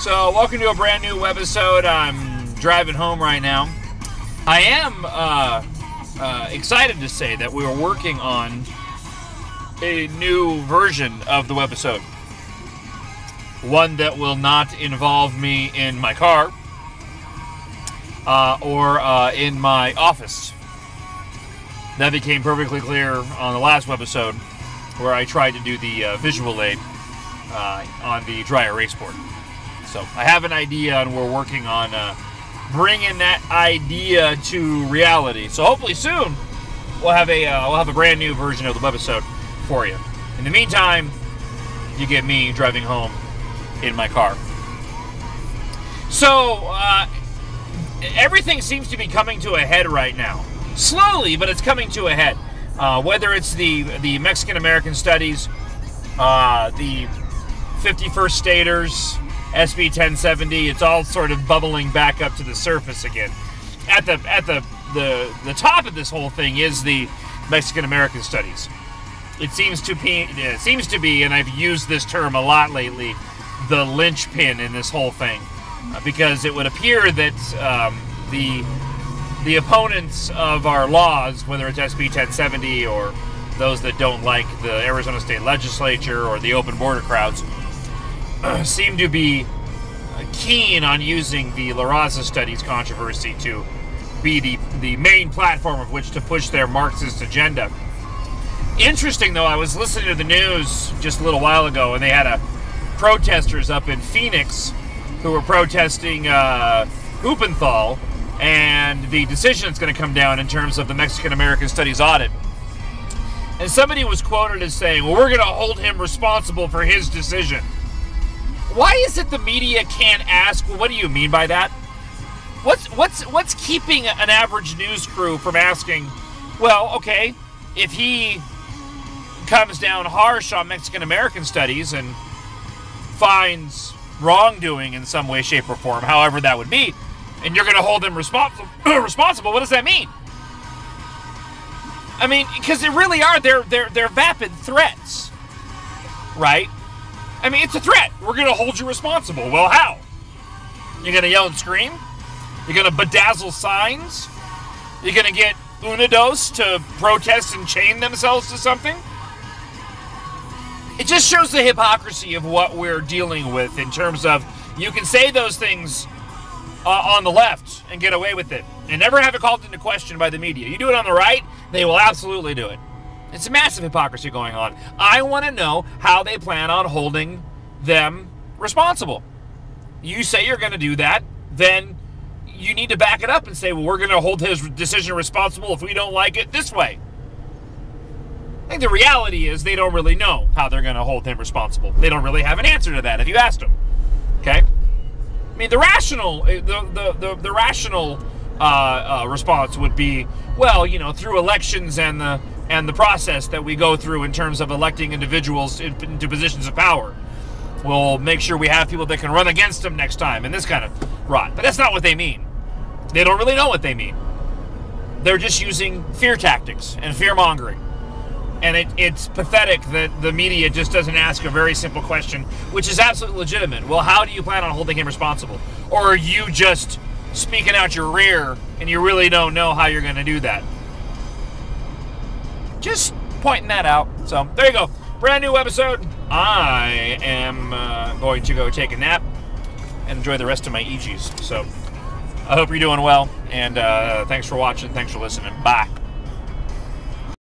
So, welcome to a brand new Webisode. I'm driving home right now. I am excited to say that we are working on a new version of the Webisode. One that will not involve me in my car or in my office. That became perfectly clear on the last Webisode, where I tried to do the visual aid on the dry erase board. So I have an idea, and we're working on bringing that idea to reality. So hopefully soon we'll have a brand new version of the Webisode for you. In the meantime, you get me driving home in my car. So everything seems to be coming to a head right now. Slowly, but it's coming to a head. Whether it's the Mexican-American studies, the 51st Staters, SB 1070, it's all sort of bubbling back up to the surface again. At the top of this whole thing is the Mexican-American studies. It seems to be, and I've used this term a lot lately, the linchpin in this whole thing, because it would appear that the opponents of our laws, whether it's SB 1070 or those that don't like the Arizona State Legislature or the open border crowds, seem to be keen on using the La Raza Studies controversy to be the main platform of which to push their Marxist agenda. Interesting, though, I was listening to the news just a little while ago, and they had protesters up in Phoenix who were protesting Huppenthal and the decision that's going to come down in terms of the Mexican-American Studies audit. And somebody was quoted as saying, well, we're going to hold him responsible for his decision. Why is it the media can't ask, well, what do you mean by that? What's keeping an average news crew from asking, well, okay, if he comes down harsh on Mexican-American studies and finds wrongdoing in some way, shape, or form, however that would be, and you're going to hold him responsible, what does that mean? I mean, because they really are, they're vapid threats, right? I mean, it's a threat. We're going to hold you responsible. Well, how? You're going to yell and scream? You're going to bedazzle signs? You're going to get Unidos to protest and chain themselves to something? It just shows the hypocrisy of what we're dealing with in terms of you can say those things on the left and get away with it and never have it called into question by the media. You do it on the right, they will absolutely do it. It's a massive hypocrisy going on. I want to know how they plan on holding them responsible. You say you're going to do that, then you need to back it up and say, well, we're going to hold his decision responsible if we don't like it this way. I think the reality is they don't really know how they're going to hold him responsible. They don't really have an answer to that if you asked them. Okay? I mean, the rational response would be, well, you know, through elections and the process that we go through in terms of electing individuals into positions of power, we'll make sure we have people that can run against them next time, and this kind of rot. But that's not what they mean. They don't really know what they mean. They're just using fear tactics and fear-mongering. And it's pathetic that the media just doesn't ask a very simple question, which is absolutely legitimate. Well, how do you plan on holding him responsible? Or are you just speaking out your rear and you really don't know how you're going to do that? Just pointing that out. So, there you go. Brand new episode. I am going to go take a nap and enjoy the rest of my EGs. So, I hope you're doing well, and thanks for watching. Thanks for listening. Bye.